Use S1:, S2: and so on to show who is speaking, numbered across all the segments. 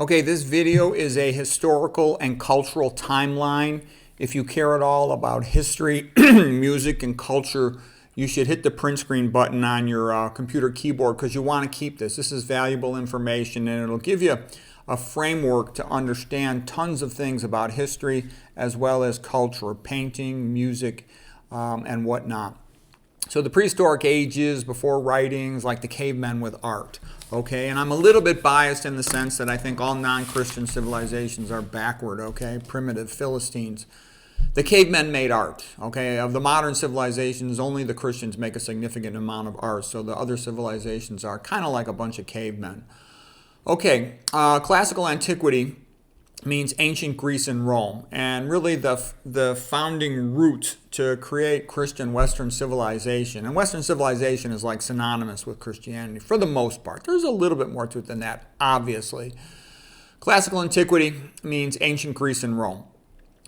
S1: Okay, this video is a historical and cultural timeline. If you care at all about history, music, and culture, you should hit the print screen button on your computer keyboard because you want to keep this. This is valuable information and it'll give you a framework to understand tons of things about history as well as culture, painting, music, and whatnot. So the prehistoric ages before writings, like the cavemen with art. Okay, and I'm a little bit biased in the sense that I think all non-Christian civilizations are backward, okay, primitive, Philistines. The cavemen made art, okay. Of the modern civilizations, only the Christians make a significant amount of art, so the other civilizations are kind of like a bunch of cavemen. Okay, classical antiquity means ancient Greece and Rome, and really the founding root to create Christian Western civilization. And Western civilization is like synonymous with Christianity for the most part. There's a little bit more to it than that, obviously. Classical antiquity means ancient Greece and Rome.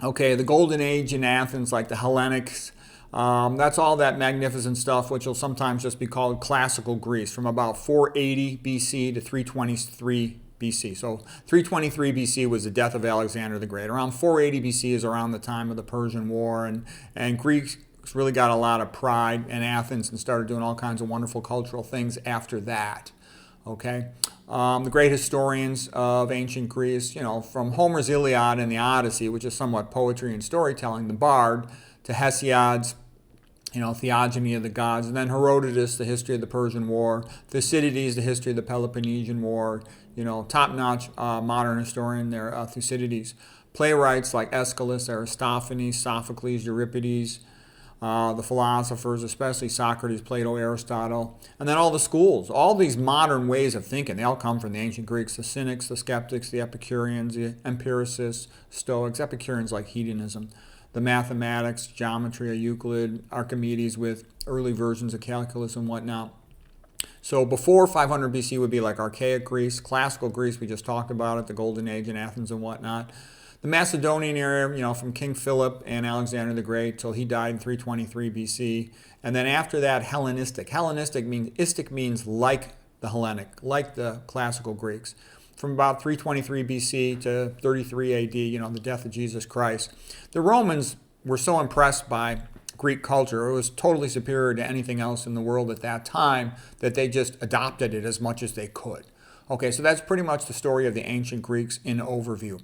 S1: Okay, the Golden Age in Athens, like the Hellenics, that's all that magnificent stuff, which will sometimes just be called classical Greece, from about 480 BC to 323 BC. So 323 BC was the death of Alexander the Great. Around 480 BC is around the time of the Persian War, and Greeks really got a lot of pride in Athens and started doing all kinds of wonderful cultural things after that. Okay, the great historians of ancient Greece, from Homer's Iliad and the Odyssey, which is somewhat poetry and storytelling, the Bard, to Hesiod's theogony of the gods, and then Herodotus, the history of the Persian War, Thucydides, the history of the Peloponnesian War, top-notch modern historian there, Thucydides. Playwrights like Aeschylus, Aristophanes, Sophocles, Euripides, the philosophers, especially Socrates, Plato, Aristotle, and then all the schools, all these modern ways of thinking, they all come from the ancient Greeks, the Cynics, the Skeptics, the Epicureans, the Empiricists, Stoics, Epicureans like hedonism, the mathematics, geometry of Euclid, Archimedes with early versions of calculus and whatnot. So before 500 BC would be like archaic Greece, classical Greece, we just talked about it, the Golden Age in Athens and whatnot. The Macedonian era, from King Philip and Alexander the Great till he died in 323 BC. And then after that, Hellenistic. Istic means like the Hellenic, like the classical Greeks. From about 323 BC to 33 AD, the death of Jesus Christ. The Romans were so impressed by Greek culture, it was totally superior to anything else in the world at that time, that they just adopted it as much as they could. Okay, so that's pretty much the story of the ancient Greeks in overview.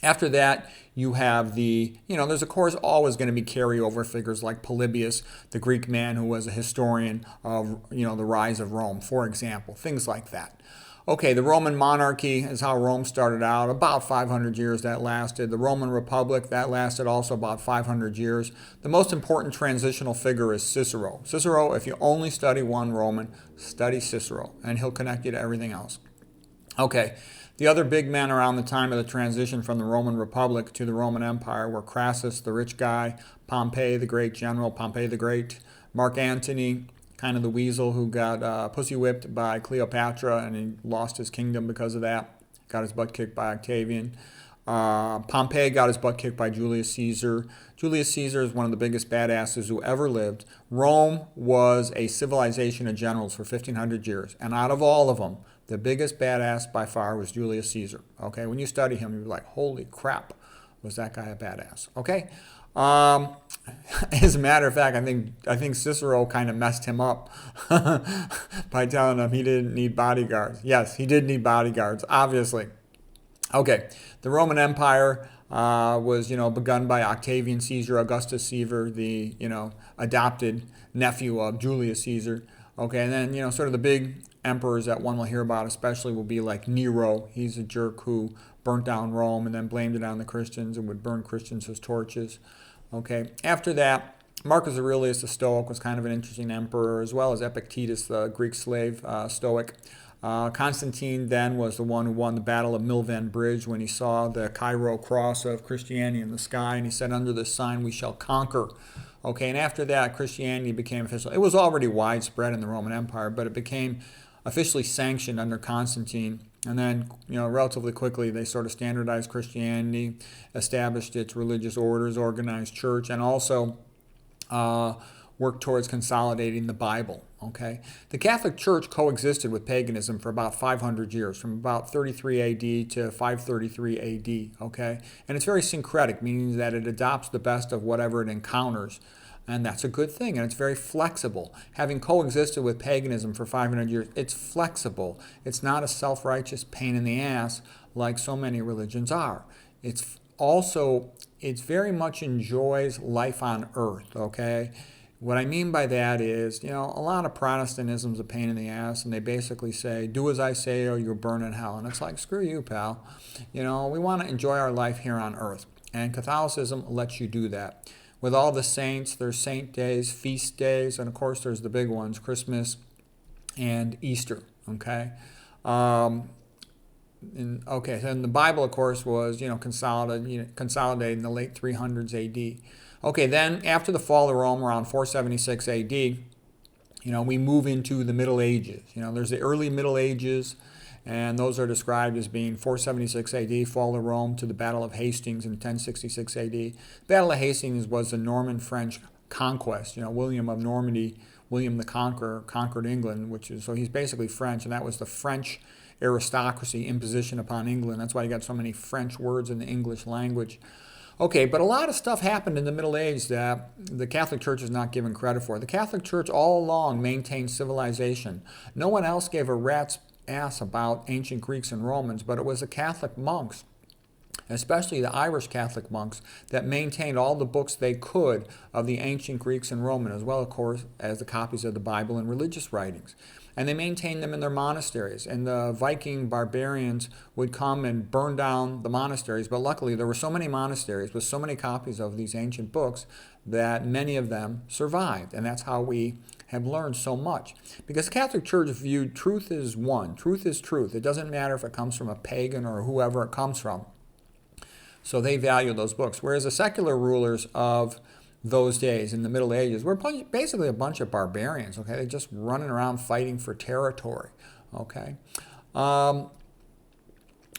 S1: After that, you have there's of course always going to be carryover figures like Polybius, the Greek man who was a historian of, the rise of Rome, for example, things like that. Okay, the Roman monarchy is how Rome started out. About 500 years that lasted. The Roman Republic, that lasted also about 500 years. The most important transitional figure is Cicero. Cicero, if you only study one Roman, study Cicero, and he'll connect you to everything else. Okay, the other big men around the time of the transition from the Roman Republic to the Roman Empire were Crassus, the rich guy, Pompey, the great general, Pompey the Great, Mark Antony, kind of the weasel who got pussy whipped by Cleopatra and he lost his kingdom because of that. Got his butt kicked by Octavian. Pompey got his butt kicked by Julius Caesar. Julius Caesar is one of the biggest badasses who ever lived. Rome was a civilization of generals for 1,500 years. And out of all of them, the biggest badass by far was Julius Caesar. Okay, when you study him, you're like, holy crap, was that guy a badass? Okay. As a matter of fact, I think Cicero kind of messed him up by telling him he didn't need bodyguards. Yes, he did need bodyguards, obviously. Okay, the Roman Empire was, begun by Octavian Caesar, Augustus Caesar, the, adopted nephew of Julius Caesar. Okay, and then, sort of the big emperors that one will hear about especially will be like Nero. He's a jerk who burnt down Rome and then blamed it on the Christians and would burn Christians as torches. Okay, after that, Marcus Aurelius, the Stoic, was kind of an interesting emperor, as well as Epictetus, the Greek slave Stoic. Constantine then was the one who won the Battle of Milvan Bridge when he saw the Cairo cross of Christianity in the sky, and he said, under this sign we shall conquer. Okay, and after that, Christianity became official. It was already widespread in the Roman Empire, but it became officially sanctioned under Constantine. And then, relatively quickly, they sort of standardized Christianity, established its religious orders, organized church, and also worked towards consolidating the Bible. Okay, the Catholic Church coexisted with paganism for about 500 years, from about 33 AD to 533 AD. Okay, and it's very syncretic, meaning that it adopts the best of whatever it encounters, and that's a good thing. And it's very flexible. Having coexisted with paganism for 500 years, it's flexible. It's not a self-righteous pain in the ass like so many religions are. It's very much enjoys life on earth. Okay. What I mean by that is, a lot of Protestantism is a pain in the ass, and they basically say, do as I say or you'll burn in hell. And it's like, screw you, pal. We want to enjoy our life here on earth. And Catholicism lets you do that. With all the saints, there's saint days, feast days, and of course there's the big ones, Christmas and Easter, okay? And the Bible, of course, was, consolidated in the late 300s AD. Okay, then after the fall of Rome around 476 AD, we move into the Middle Ages. There's the early Middle Ages, and those are described as being 476 AD, fall of Rome, to the Battle of Hastings in 1066 AD. The Battle of Hastings was the Norman-French conquest. William of Normandy, William the Conqueror, conquered England, so he's basically French, and that was the French aristocracy imposition upon England. That's why you got so many French words in the English language. Okay, but a lot of stuff happened in the Middle Age that the Catholic Church is not given credit for. The Catholic Church all along maintained civilization. No one else gave a rat's ass about ancient Greeks and Romans, but it was the Catholic monks, especially the Irish Catholic monks, that maintained all the books they could of the ancient Greeks and Romans, as well, of course, as the copies of the Bible and religious writings. And they maintained them in their monasteries. And the Viking barbarians would come and burn down the monasteries. But luckily, there were so many monasteries with so many copies of these ancient books that many of them survived. And that's how we have learned so much. Because the Catholic Church viewed truth as one. Truth is truth. It doesn't matter if it comes from a pagan or whoever it comes from. So they value those books. Whereas the secular rulers of those days in the Middle Ages were basically a bunch of barbarians, okay? They're just running around fighting for territory, okay?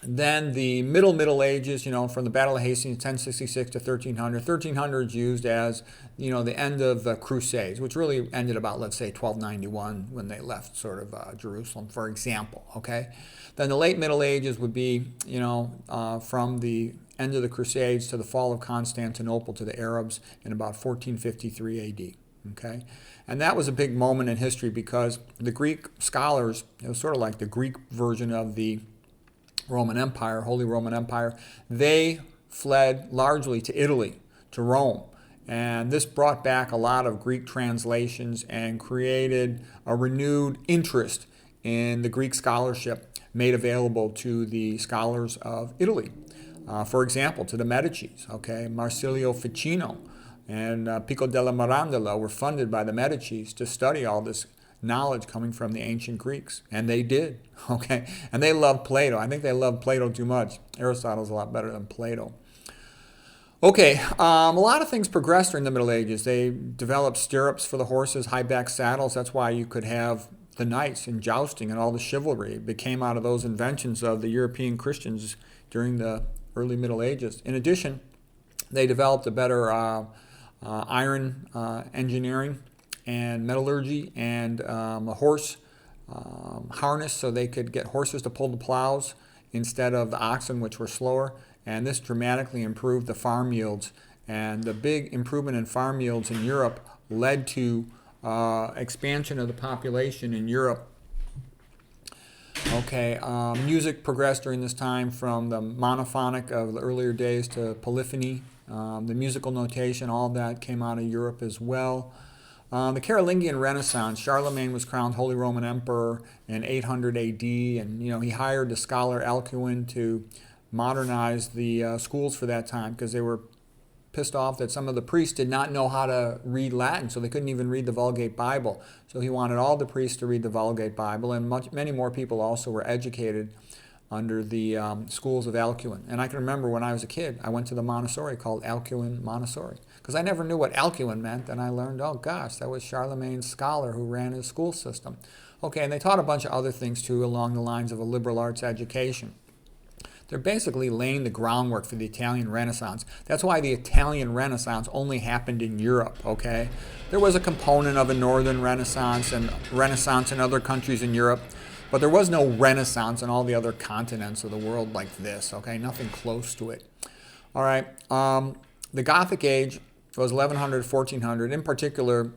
S1: Then the Middle Ages, from the Battle of Hastings, 1066 to 1300. 1300 is used as, the end of the Crusades, which really ended about, let's say, 1291 when they left sort of Jerusalem, for example, okay? Then the late Middle Ages would be, from the end of the Crusades to the fall of Constantinople to the Arabs in about 1453 AD, okay? And that was a big moment in history because the Greek scholars, it was sort of like the Greek version of the Roman Empire, Holy Roman Empire, they fled largely to Italy, to Rome. And this brought back a lot of Greek translations and created a renewed interest in the Greek scholarship made available to the scholars of Italy. For example, to the Medicis, okay? Marsilio Ficino and Pico della Mirandola were funded by the Medicis to study all this knowledge coming from the ancient Greeks. And they did, okay? And they loved Plato. I think they loved Plato too much. Aristotle's a lot better than Plato. Okay, a lot of things progressed during the Middle Ages. They developed stirrups for the horses, high-back saddles. That's why you could have the knights and jousting and all the chivalry. It came out of those inventions of the European Christians during the early Middle Ages. In addition, they developed a better iron engineering and metallurgy and a horse harness so they could get horses to pull the plows instead of the oxen, which were slower. And this dramatically improved the farm yields. And the big improvement in farm yields in Europe led to expansion of the population in Europe. Okay, music progressed during this time from the monophonic of the earlier days to polyphony. The musical notation, all that came out of Europe as well. The Carolingian Renaissance, Charlemagne was crowned Holy Roman Emperor in 800 AD, and he hired the scholar Alcuin to modernize the schools for that time because they were pissed off that some of the priests did not know how to read Latin, so they couldn't even read the Vulgate Bible. So he wanted all the priests to read the Vulgate Bible, and many more people also were educated under the schools of Alcuin. And I can remember when I was a kid, I went to the Montessori called Alcuin Montessori, because I never knew what Alcuin meant, and I learned, oh gosh, that was Charlemagne's scholar who ran his school system. Okay, and they taught a bunch of other things too along the lines of a liberal arts education. They're basically laying the groundwork for the Italian Renaissance. That's why the Italian Renaissance only happened in Europe, okay? There was a component of a Northern Renaissance in other countries in Europe, but there was no Renaissance in all the other continents of the world like this, okay? Nothing close to it. All right, the Gothic Age was 1100 to 1400, in particular,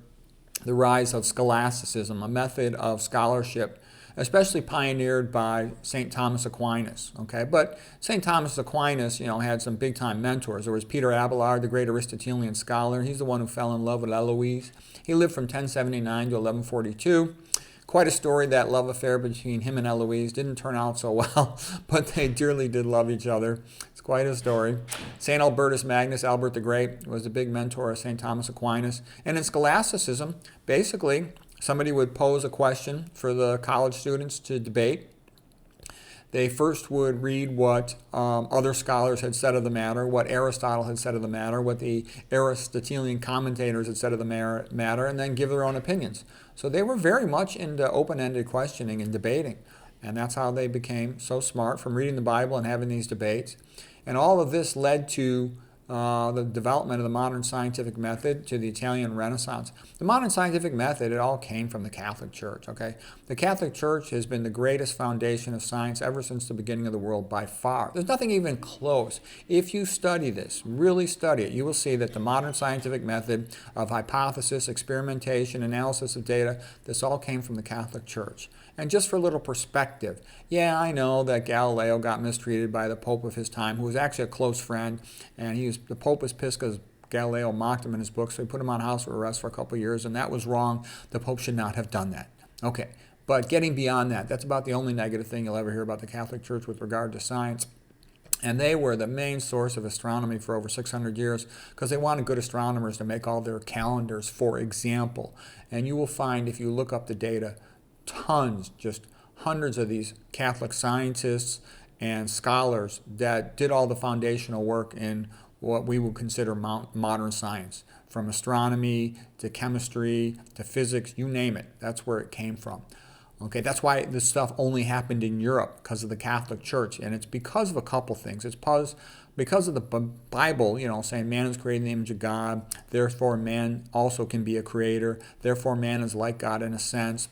S1: the rise of scholasticism, a method of scholarship especially pioneered by St. Thomas Aquinas. Okay, but St. Thomas Aquinas, had some big-time mentors. There was Peter Abelard, the great Aristotelian scholar. He's the one who fell in love with Eloise. He lived from 1079 to 1142. Quite a story, that love affair between him and Eloise. Didn't turn out so well, but they dearly did love each other. It's quite a story. St. Albertus Magnus, Albert the Great, was a big mentor of St. Thomas Aquinas. And in scholasticism, basically, somebody would pose a question for the college students to debate. They first would read what other scholars had said of the matter, what Aristotle had said of the matter, what the Aristotelian commentators had said of the matter, and then give their own opinions. So they were very much into open-ended questioning and debating. And that's how they became so smart, from reading the Bible and having these debates. And all of this led to the development of the modern scientific method, to the Italian Renaissance. The modern scientific method, it all came from the Catholic Church, okay? The Catholic Church has been the greatest foundation of science ever since the beginning of the world by far. There's nothing even close. If you study this, really study it, you will see that the modern scientific method of hypothesis, experimentation, analysis of data, this all came from the Catholic Church. And just for a little perspective, yeah, I know that Galileo got mistreated by the Pope of his time, who was actually a close friend, and the Pope was pissed because Galileo mocked him in his book, so he put him on house arrest for a couple of years, and that was wrong. The Pope should not have done that. Okay, but getting beyond that, that's about the only negative thing you'll ever hear about the Catholic Church with regard to science. And they were the main source of astronomy for over 600 years because they wanted good astronomers to make all their calendars, for example. And you will find, if you look up the data, tons, just hundreds of these Catholic scientists and scholars that did all the foundational work in what we would consider modern science, from astronomy to chemistry to physics, you name it. That's where it came from. Okay, that's why this stuff only happened in Europe, because of the Catholic Church, and it's because of a couple things. It's because of the Bible, saying man is created in the image of God, therefore man also can be a creator, therefore man is like God in a sense,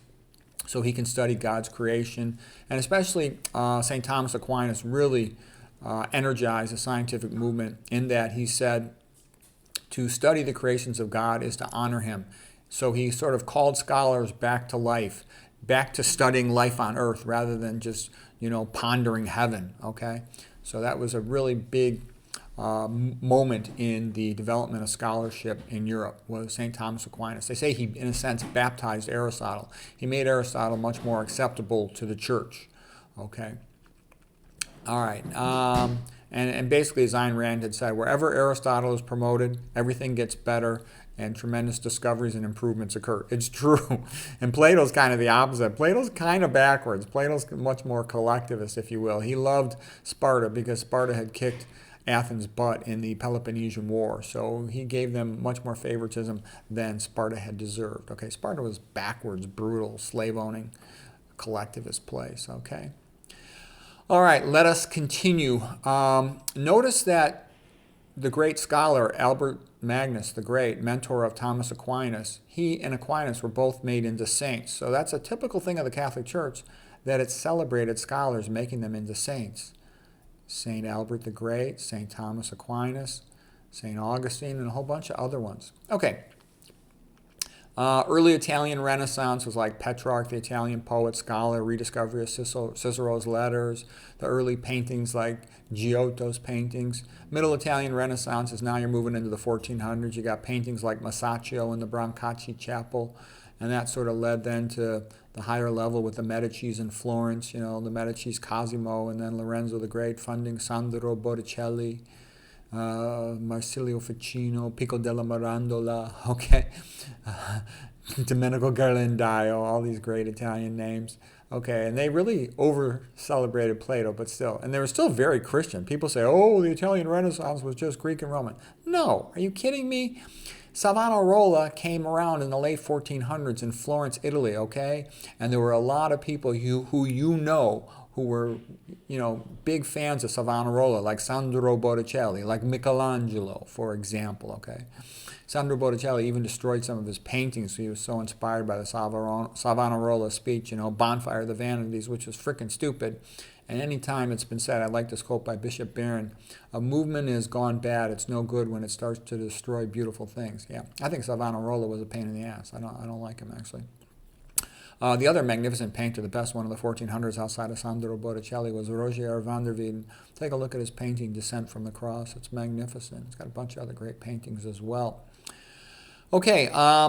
S1: so he can study God's creation. And especially St. Thomas Aquinas really energized the scientific movement in that he said to study the creations of God is to honor him. So he sort of called scholars back to life, back to studying life on earth rather than just, pondering heaven, okay? So that was a really big moment in the development of scholarship in Europe, was St. Thomas Aquinas. They say he, in a sense, baptized Aristotle. He made Aristotle much more acceptable to the church, okay? All right, and basically, as Ayn Rand had said, wherever Aristotle is promoted, everything gets better and tremendous discoveries and improvements occur. It's true. And Plato's kind of the opposite. Plato's kind of backwards. Plato's much more collectivist, if you will. He loved Sparta because Sparta had kicked Athens' butt in the Peloponnesian War. So he gave them much more favoritism than Sparta had deserved. Okay, Sparta was backwards, brutal, slave-owning, collectivist place. Okay. All right, let us continue. Notice that the great scholar, Albert Magnus the Great, mentor of Thomas Aquinas, he and Aquinas were both made into saints. So that's a typical thing of the Catholic Church, that it celebrated scholars, making them into saints. St. Albert the Great, St. Thomas Aquinas, St. Augustine, and a whole bunch of other ones. Okay. Early Italian Renaissance was like Petrarch, the Italian poet, scholar, rediscovery of Cicero's letters, the early paintings like Giotto's paintings. Middle Italian Renaissance is now you're moving into the 1400s. You got paintings like Masaccio in the Brancacci Chapel, and that sort of led then to the higher level with the Medicis in Florence, the Medicis Cosimo, and then Lorenzo the Great funding Sandro Botticelli, Marsilio Ficino, Pico della Mirandola, okay, Domenico Ghirlandaio, all these great Italian names. Okay, and they really over-celebrated Plato, but still. And they were still very Christian. People say, oh, the Italian Renaissance was just Greek and Roman. No, are you kidding me? Savonarola came around in the late 1400s in Florence, Italy, okay? And there were a lot of people who who were, big fans of Savonarola, like Sandro Botticelli, like Michelangelo, for example, okay? Sandro Botticelli even destroyed some of his paintings. He was so inspired by the Savonarola speech, Bonfire of the Vanities, which was freaking stupid. And any time it's been said, I like this quote by Bishop Barron, a movement is gone bad, it's no good when it starts to destroy beautiful things. Yeah, I think Savonarola was a pain in the ass. I don't like him, actually. The other magnificent painter, the best one of the 1400s outside of Sandro Botticelli, was Roger van der Weyden. Take a look at his painting, Descent from the Cross. It's magnificent. It's got a bunch of other great paintings as well. Okay,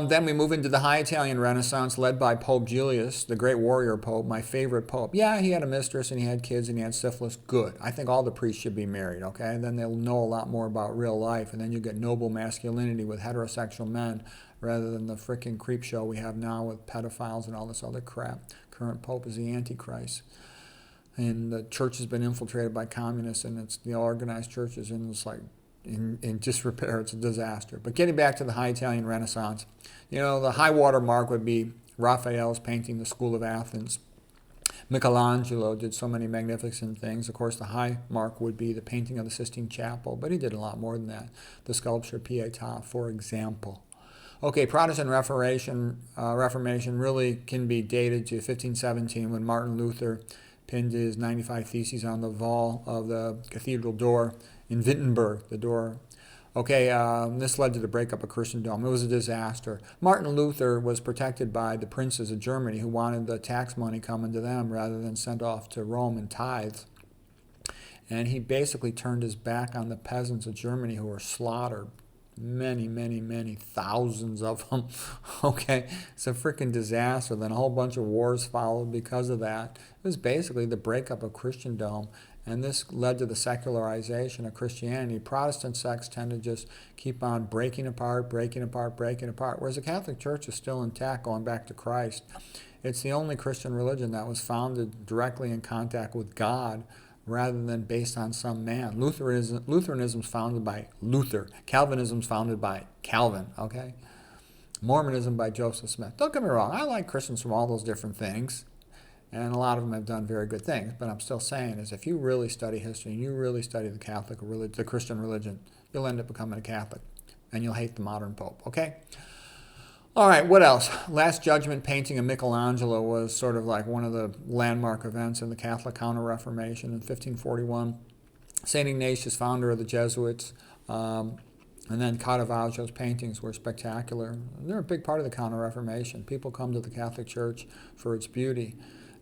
S1: then we move into the High Italian Renaissance, led by Pope Julius, the great warrior pope, my favorite pope. Yeah, he had a mistress and he had kids and he had syphilis. Good. I think all the priests should be married, okay? Then they'll know a lot more about real life, and then you get noble masculinity with heterosexual men rather than the frickin' creep show we have now with pedophiles and all this other crap. Current pope is the Antichrist. And the church has been infiltrated by communists, and it's the organized churches, and it's like, in disrepair. It's a disaster. But getting back to the High Italian Renaissance, the high water mark would be Raphael's painting The School of Athens. Michelangelo did so many magnificent things. Of course, the high mark would be the painting of the Sistine Chapel, but he did a lot more than that. The sculpture Pietà, for example. Okay, Protestant Reformation really can be dated to 1517 when Martin Luther pinned his 95 Theses on the wall of the cathedral door in Wittenberg, the door. Okay, this led to the breakup of Christendom. It was a disaster. Martin Luther was protected by the princes of Germany who wanted the tax money coming to them rather than sent off to Rome in tithes. And he basically turned his back on the peasants of Germany who were slaughtered. Many thousands of them. Okay, it's a freaking disaster. Then a whole bunch of wars followed because of that. It was basically the breakup of Christendom, and this led to the secularization of Christianity. Protestant sects tend to just keep on breaking apart, whereas the Catholic Church is still intact, going back to Christ. It's the only Christian religion that was founded directly in contact with God, rather than based on some man. Lutheranism is founded by Luther. Calvinism is founded by Calvin, okay? Mormonism by Joseph Smith. Don't get me wrong, I like Christians from all those different things, and a lot of them have done very good things, but I'm still saying is if you really study history and you really study the Catholic religion, the Christian religion, you'll end up becoming a Catholic, and you'll hate the modern Pope, okay? All right, what else? Last Judgment painting of Michelangelo was sort of like one of the landmark events in the Catholic Counter-Reformation in 1541. St. Ignatius, founder of the Jesuits, and then Caravaggio's paintings were spectacular. They're a big part of the Counter-Reformation. People come to the Catholic Church for its beauty,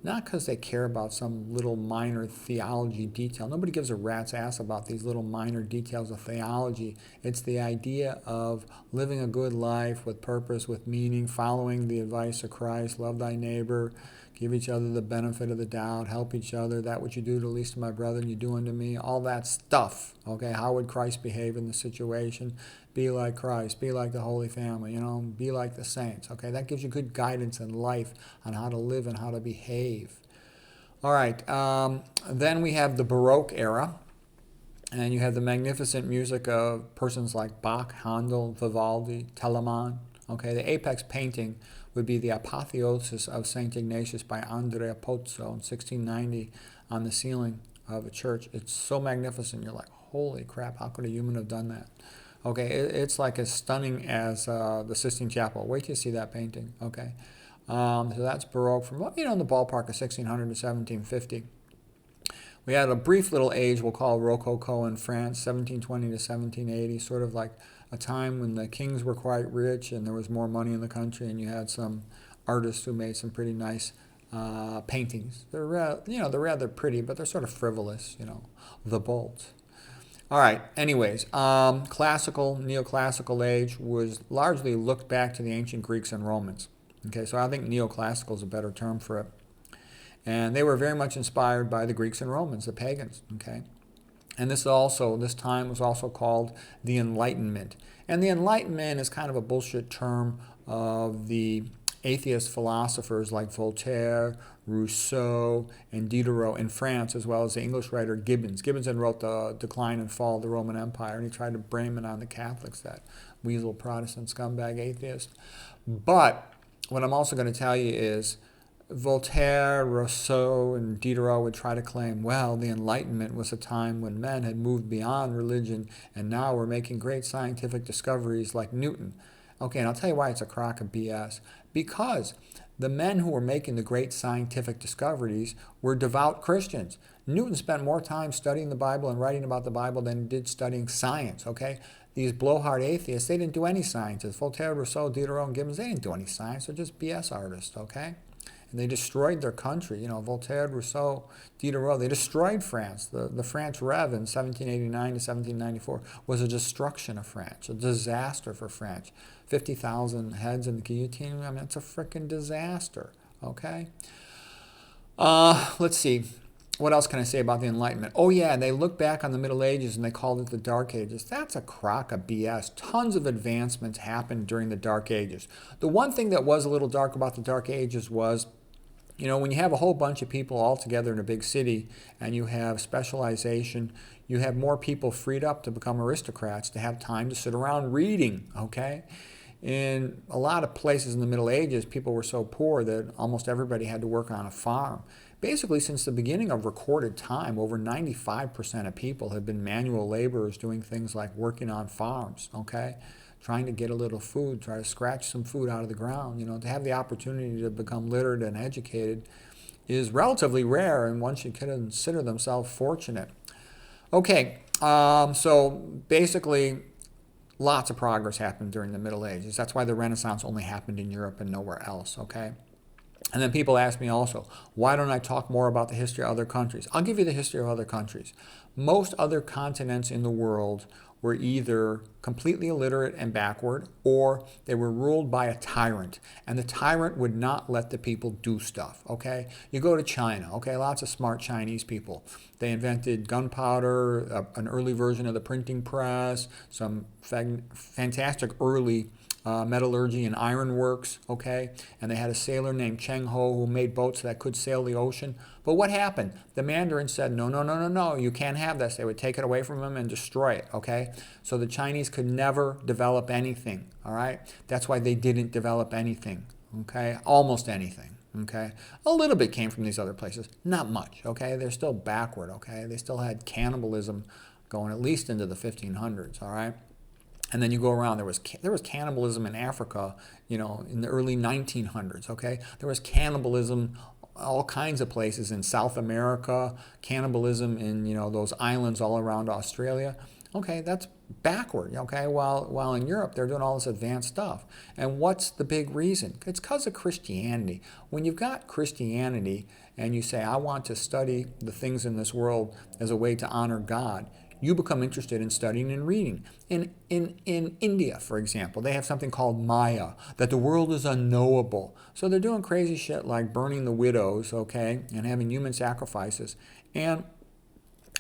S1: not because they care about some little minor theology detail. Nobody gives a rat's ass about these little minor details of theology. It's the idea of living a good life with purpose, with meaning, following the advice of Christ, love thy neighbor, give each other the benefit of the doubt, help each other, that which you do to the least of my brethren, you do unto me, all that stuff. Okay, how would Christ behave in the situation? Be like Christ, be like the Holy Family, be like the saints. Okay, that gives you good guidance in life on how to live and how to behave. All right, then we have the Baroque era, and you have the magnificent music of persons like Bach, Handel, Vivaldi, Telemann. Okay, the apex painting would be the Apotheosis of St. Ignatius by Andrea Pozzo in 1690 on the ceiling of a church. It's so magnificent, you're like, holy crap, how could a human have done that? Okay, it's like as stunning as the Sistine Chapel. Wait till you see that painting, okay? So that's Baroque from, in the ballpark of 1600 to 1750. We had a brief little age we'll call Rococo in France, 1720 to 1780, sort of like a time when the kings were quite rich and there was more money in the country, and you had some artists who made some pretty nice paintings. They're rather pretty, but they're sort of frivolous, the Bolt. All right, anyways, classical, neoclassical age was largely looked back to the ancient Greeks and Romans. Okay, so I think neoclassical is a better term for it. And they were very much inspired by the Greeks and Romans, the pagans, okay? And this time was also called the Enlightenment. And the Enlightenment is kind of a bullshit term of the atheist philosophers like Voltaire, Rousseau, and Diderot in France, as well as the English writer Gibbons. Gibbons had wrote The Decline and Fall of the Roman Empire, and he tried to blame it on the Catholics, that weasel Protestant scumbag atheist. But what I'm also going to tell you is Voltaire, Rousseau, and Diderot would try to claim, well, the Enlightenment was a time when men had moved beyond religion and now we're making great scientific discoveries like Newton. Okay, and I'll tell you why it's a crock of BS. Because the men who were making the great scientific discoveries were devout Christians. Newton spent more time studying the Bible and writing about the Bible than he did studying science, okay? These blowhard atheists, they didn't do any science. Voltaire, Rousseau, Diderot, and Gibbons, they didn't do any science. They're just BS artists, okay? And they destroyed their country. You know, Voltaire, Rousseau, Diderot, they destroyed France. The French Rev in 1789 to 1794 was a destruction of France, a disaster for France. 50,000 heads in the guillotine, I mean, it's a freaking disaster, okay? Let's see. What else can I say about the Enlightenment? Oh yeah, they look back on the Middle Ages and they called it the Dark Ages. That's a crock of BS. Tons of advancements happened during the Dark Ages. The one thing that was a little dark about the Dark Ages was, you know, when you have a whole bunch of people all together in a big city and you have specialization, you have more people freed up to become aristocrats, to have time to sit around reading, okay? In a lot of places in the Middle Ages, people were so poor that almost everybody had to work on a farm. Basically, since the beginning of recorded time, over 95% of people have been manual laborers doing things like working on farms, okay? Trying to get a little food, try to scratch some food out of the ground. You know, to have the opportunity to become literate and educated is relatively rare, and one should consider themselves fortunate. Okay, so basically, lots of progress happened during the Middle Ages. That's why the Renaissance only happened in Europe and nowhere else, okay? And then people ask me also, why don't I talk more about the history of other countries? I'll give you the history of other countries. Most other continents in the world were either completely illiterate and backward, or they were ruled by a tyrant. And the tyrant would not let the people do stuff, okay? You go to China, okay, lots of smart Chinese people. They invented gunpowder, an early version of the printing press, some fantastic early metallurgy and ironworks, okay? And they had a sailor named Cheng Ho who made boats that could sail the ocean. But what happened? The Mandarins said, no, no, no, no, no, you can't have this. They would take it away from them and destroy it, okay? So the Chinese could never develop anything, all right? That's why they didn't develop anything, okay? Almost anything, okay? A little bit came from these other places, not much, okay? They're still backward, okay? They still had cannibalism going at least into the 1500s, all right? And then you go around, there was cannibalism in Africa, you know, in the early 1900s, okay? There was cannibalism all kinds of places in South America, cannibalism in, you know, those islands all around Australia. Okay, that's backward, okay? While in Europe, they're doing all this advanced stuff. And what's the big reason? It's because of Christianity. When you've got Christianity and you say, I want to study the things in this world as a way to honor God, you become interested in studying and reading. In India, for example, they have something called Maya, that the world is unknowable. So they're doing crazy shit like burning the widows, okay, and having human sacrifices. And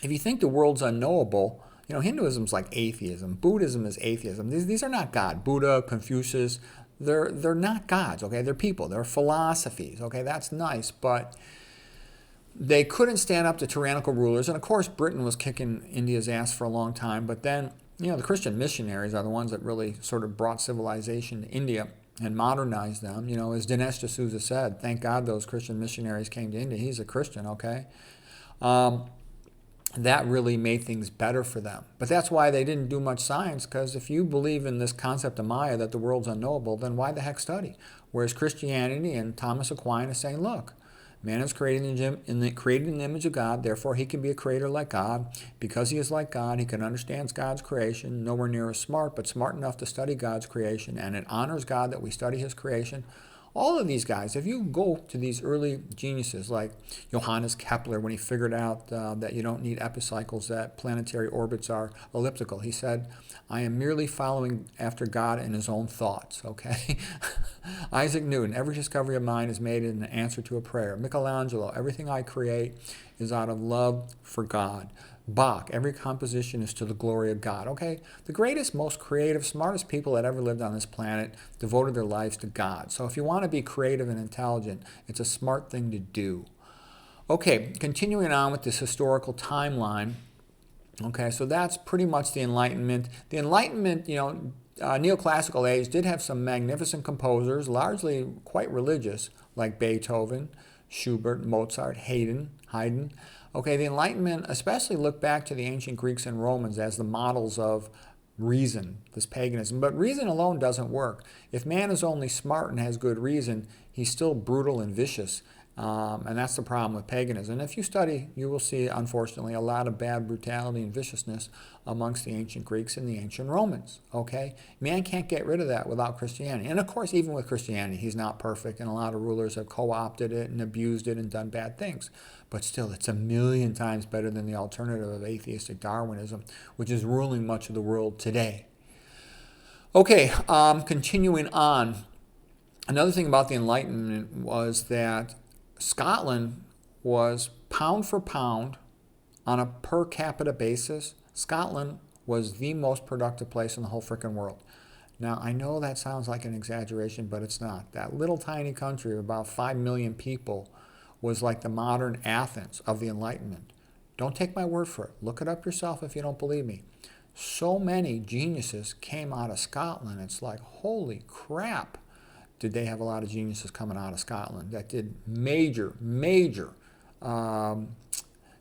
S1: if you think the world's unknowable, you know, Hinduism's like atheism. Buddhism is atheism. These are not God. Buddha, Confucius, they're not gods, okay? They're people. They're philosophies, okay? That's nice, but they couldn't stand up to tyrannical rulers. And of course, Britain was kicking India's ass for a long time. But then, you know, the Christian missionaries are the ones that really sort of brought civilization to India and modernized them. You know, as Dinesh D'Souza said, thank God those Christian missionaries came to India. He's a Christian, okay? That really made things better for them. But that's why they didn't do much science, because if you believe in this concept of Maya, that the world's unknowable, then why the heck study? Whereas Christianity and Thomas Aquinas saying, look, man is created in the image of God, therefore he can be a creator like God. Because he is like God, he can understand God's creation, nowhere near as smart, but smart enough to study God's creation, and it honors God that we study his creation. All of these guys, if you go to these early geniuses like Johannes Kepler, when he figured out that you don't need epicycles, that planetary orbits are elliptical, he said, I am merely following after God in his own thoughts, okay? Isaac Newton, every discovery of mine is made in an answer to a prayer. Michelangelo, everything I create is out of love for God. Bach, every composition is to the glory of God. Okay, the greatest, most creative, smartest people that ever lived on this planet devoted their lives to God. So if you want to be creative and intelligent, it's a smart thing to do. Okay, continuing on with this historical timeline. Okay, so that's pretty much the Enlightenment. The Enlightenment, you know, neoclassical age did have some magnificent composers, largely quite religious, like Beethoven, Schubert, Mozart, Haydn. Okay, the Enlightenment especially looked back to the ancient Greeks and Romans as the models of reason, this paganism. But reason alone doesn't work. If man is only smart and has good reason, he's still brutal and vicious. And that's the problem with paganism. And if you study, you will see, unfortunately, a lot of bad brutality and viciousness amongst the ancient Greeks and the ancient Romans. Okay? Man can't get rid of that without Christianity. And of course, even with Christianity, he's not perfect, and a lot of rulers have co-opted it and abused it and done bad things. But still, it's a million times better than the alternative of atheistic Darwinism, which is ruling much of the world today. Okay, continuing on. Another thing about the Enlightenment was that Scotland was pound for pound on a per capita basis. Scotland was the most productive place in the whole frickin' world. Now, I know that sounds like an exaggeration, but it's not. That little tiny country of about 5 million people was like the modern Athens of the Enlightenment. Don't take my word for it. Look it up yourself if you don't believe me. So many geniuses came out of Scotland. It's like, holy crap. Did they have a lot of geniuses coming out of Scotland that did major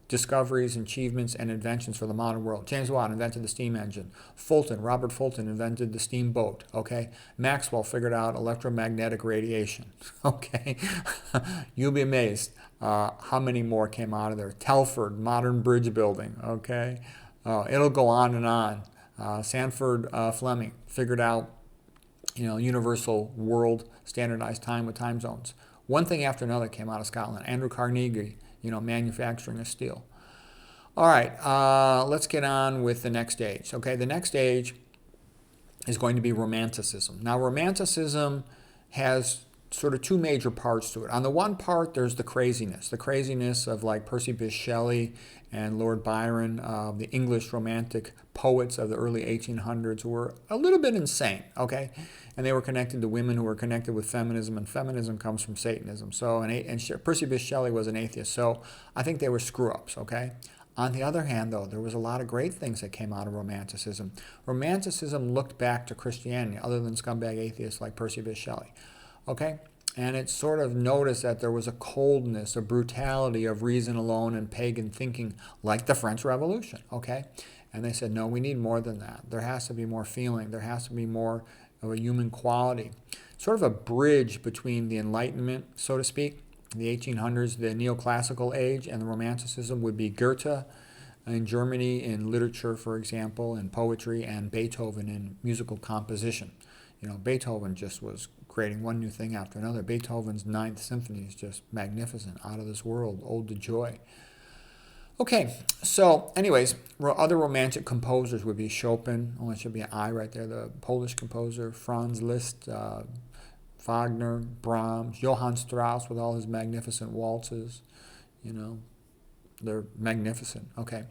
S1: discoveries, achievements, and inventions for the modern world. James Watt invented the steam engine. Robert Fulton invented the steamboat. Okay, Maxwell figured out electromagnetic radiation. Okay, you'll be amazed how many more came out of there. Telford, modern bridge building. Okay, it'll go on and on. Sanford Fleming figured out universal world standardized time with time zones. One thing after another came out of Scotland. Andrew Carnegie, manufacturing of steel. All right, let's get on with the next stage. Okay, the next stage is going to be Romanticism. Now, Romanticism has sort of two major parts to it. On the one part, there's the craziness of like Percy Bysshe Shelley and Lord Byron, the English Romantic poets of the early 1800s who were a little bit insane, okay? And they were connected to women who were connected with feminism, and feminism comes from Satanism. So, and Percy Bysshe Shelley was an atheist, so I think they were screw-ups, okay? On the other hand, though, there was a lot of great things that came out of Romanticism. Romanticism looked back to Christianity, other than scumbag atheists like Percy Bysshe Shelley. Okay? And it sort of noticed that there was a coldness, a brutality of reason alone and pagan thinking, like the French Revolution. Okay? And they said, no, we need more than that. There has to be more feeling. There has to be more of a human quality. Sort of a bridge between the Enlightenment, so to speak, the 1800s, the neoclassical age, and the Romanticism would be Goethe in Germany in literature, for example, in poetry, and Beethoven in musical composition. Beethoven just was creating one new thing after another. Beethoven's Ninth Symphony is just magnificent, out of this world, ode to joy. Okay, so anyways, other Romantic composers would be Chopin, there should be an I right there, the Polish composer, Franz Liszt, Wagner, Brahms, Johann Strauss with all his magnificent waltzes, they're magnificent. Okay.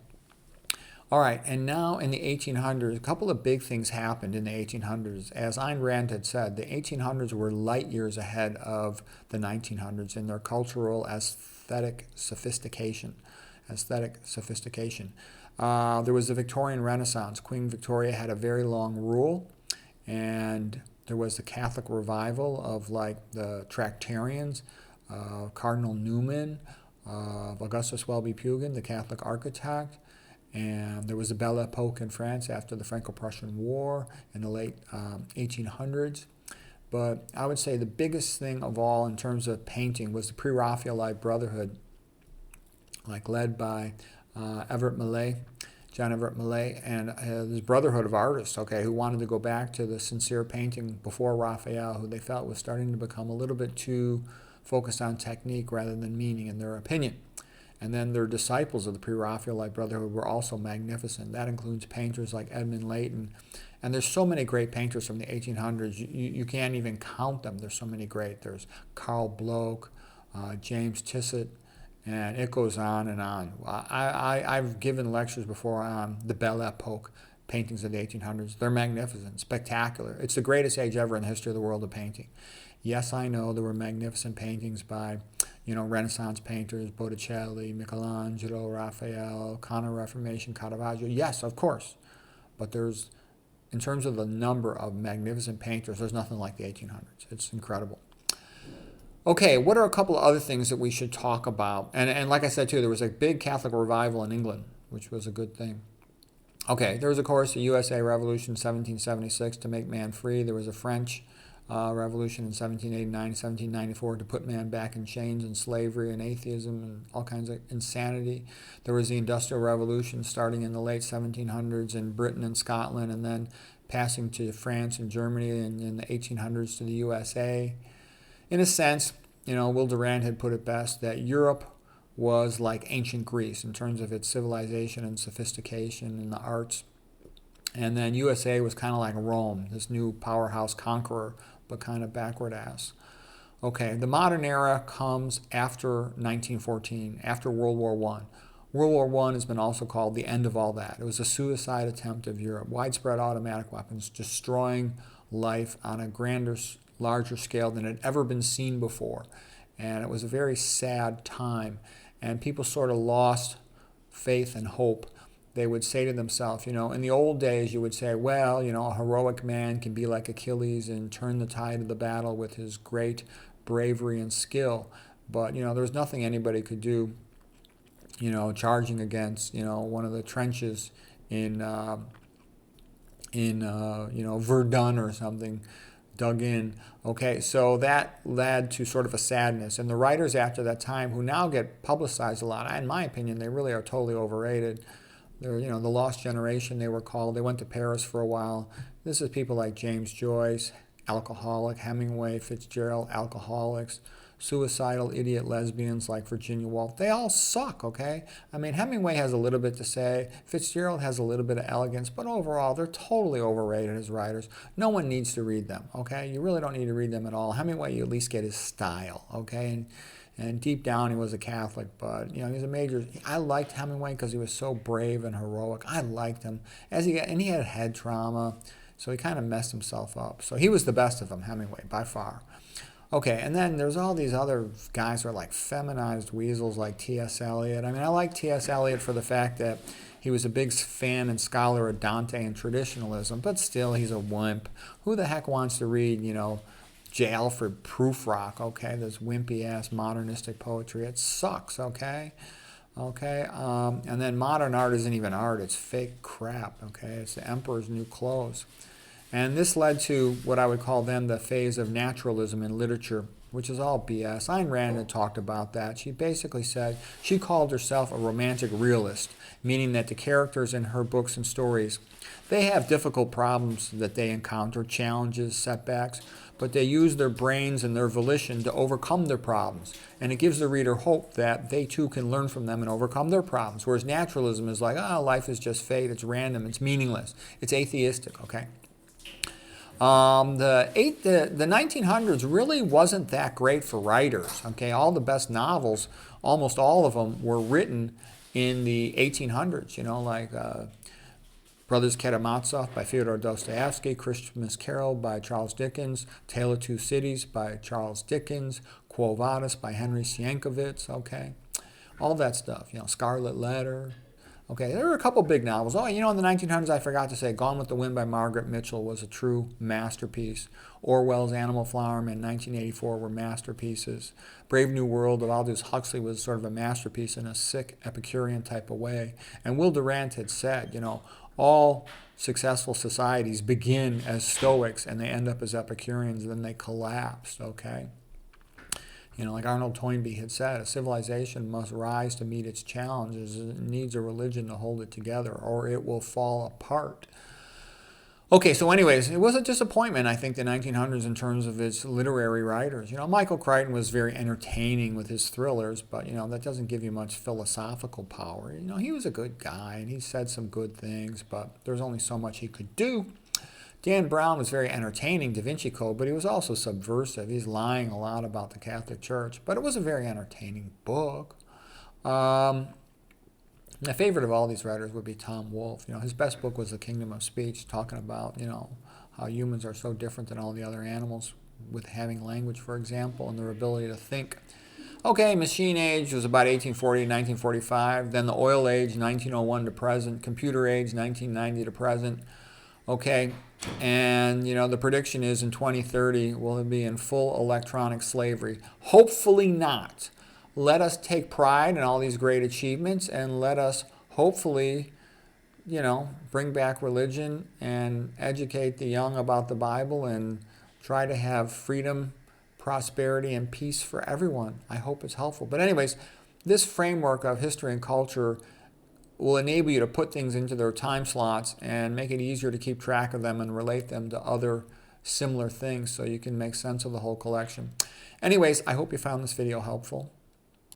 S1: All right, and now in the 1800s, a couple of big things happened in the 1800s. As Ayn Rand had said, the 1800s were light years ahead of the 1900s in their cultural aesthetic sophistication. There was the Victorian Renaissance. Queen Victoria had a very long rule, and there was the Catholic revival of like the Tractarians, Cardinal Newman, Augustus Welby-Pugin, the Catholic architect. And there was a Belle Epoque in France after the Franco-Prussian War in the late 1800s. But I would say the biggest thing of all in terms of painting was the Pre-Raphaelite Brotherhood, like led by John Everett Millay, and this brotherhood of artists, okay, who wanted to go back to the sincere painting before Raphael, who they felt was starting to become a little bit too focused on technique rather than meaning, in their opinion. And then their disciples of the Pre-Raphaelite Brotherhood were also magnificent. That includes painters like Edmund Leighton. And there's so many great painters from the 1800s. You can't even count them. There's so many great. There's Karl Bloch, James Tissot, and it goes on and on. I've given lectures before on the Belle Epoque paintings of the 1800s. They're magnificent, spectacular. It's the greatest age ever in the history of the world of painting. Yes, I know there were magnificent paintings by Renaissance painters, Botticelli, Michelangelo, Raphael, Counter-Reformation, Caravaggio. Yes, of course. But there's in terms of the number of magnificent painters, there's nothing like the 1800s. It's incredible. Okay, what are a couple of other things that we should talk about? And like I said, too, there was a big Catholic revival in England, which was a good thing. Okay, there was, of course, the USA Revolution in 1776 to make man free. There was a French Revolution in 1789, 1794 to put man back in chains and slavery and atheism and all kinds of insanity. There was the Industrial Revolution starting in the late 1700s in Britain and Scotland, and then passing to France and Germany in the 1800s to the USA. In a sense, Will Durant had put it best that Europe was like ancient Greece in terms of its civilization and sophistication and the arts. And then USA was kind of like Rome, this new powerhouse conqueror, but kind of backward ass. Okay, the modern era comes after 1914, after World War I. World War I has been also called the end of all that. It was a suicide attempt of Europe, widespread automatic weapons, destroying life on a grander, larger scale than had ever been seen before. And it was a very sad time. And people sort of lost faith and hope. They would say to themselves, in the old days you would say, well, a heroic man can be like Achilles and turn the tide of the battle with his great bravery and skill. But, there was nothing anybody could do, charging against, one of the trenches in Verdun or something, dug in. Okay, so that led to sort of a sadness. And the writers after that time, who now get publicized a lot, in my opinion, they really are totally overrated. They're, the lost generation, they were called. They went to Paris for a while. This is people like James Joyce, alcoholic, Hemingway, Fitzgerald, alcoholics, suicidal idiot lesbians like Virginia Woolf. They all suck, okay? I mean, Hemingway has a little bit to say. Fitzgerald has a little bit of elegance, but overall, they're totally overrated as writers. No one needs to read them, okay? You really don't need to read them at all. Hemingway, you at least get his style, okay? And deep down, he was a Catholic, but, he was a major. I liked Hemingway because he was so brave and heroic. I liked him. And he had head trauma, so he kind of messed himself up. So he was the best of them, Hemingway, by far. Okay, and then there's all these other guys who are like feminized weasels like T.S. Eliot. I mean, I like T.S. Eliot for the fact that he was a big fan and scholar of Dante and traditionalism, but still he's a wimp. Who the heck wants to read, J. Alfred Prufrock, okay, this wimpy-ass modernistic poetry? It sucks, okay? Okay, and then modern art isn't even art, it's fake crap, okay? It's the emperor's new clothes. And this led to what I would call then the phase of naturalism in literature, which is all BS. Ayn Rand had talked about that. She basically said she called herself a romantic realist, meaning that the characters in her books and stories, they have difficult problems that they encounter, challenges, setbacks, but they use their brains and their volition to overcome their problems. And it gives the reader hope that they too can learn from them and overcome their problems. Whereas naturalism is like, life is just fate, it's random, it's meaningless, it's atheistic, okay? The 1900s really wasn't that great for writers. Okay, all the best novels, almost all of them, were written in the 1800s. Like Brothers Karamazov by Fyodor Dostoevsky, Christmas Carol by Charles Dickens, Tale of Two Cities by Charles Dickens, Quo Vadis by Henry Sienkiewicz. Okay, all that stuff. Scarlet Letter. Okay, there were a couple big novels. In the 1900s, I forgot to say, Gone with the Wind by Margaret Mitchell was a true masterpiece. Orwell's Animal Farm and 1984 were masterpieces. Brave New World of Aldous Huxley was sort of a masterpiece in a sick Epicurean type of way. And Will Durant had said, all successful societies begin as Stoics and they end up as Epicureans, then they collapsed, okay? Like Arnold Toynbee had said, a civilization must rise to meet its challenges. It needs a religion to hold it together, or it will fall apart. Okay, so anyways, it was a disappointment, I think, the 1900s in terms of its literary writers. Michael Crichton was very entertaining with his thrillers, but, that doesn't give you much philosophical power. He was a good guy, and he said some good things, but there's only so much he could do. Dan Brown was very entertaining, Da Vinci Code, but he was also subversive. He's lying a lot about the Catholic Church, but it was a very entertaining book. My favorite of all these writers would be Tom Wolfe. His best book was The Kingdom of Speech, talking about, how humans are so different than all the other animals with having language, for example, and their ability to think. Okay, Machine Age was about 1840 to 1945. Then the Oil Age, 1901 to present. Computer Age, 1990 to present. Okay, and you know the prediction is in 2030 we'll be in full electronic slavery. Hopefully not. Let us take pride in all these great achievements, and let us hopefully, you know, bring back religion and educate the young about the Bible and try to have freedom, prosperity, and peace for everyone. I hope it's helpful. But anyways, this framework of history and culture will enable you to put things into their time slots and make it easier to keep track of them and relate them to other similar things so you can make sense of the whole collection. Anyways, I hope you found this video helpful.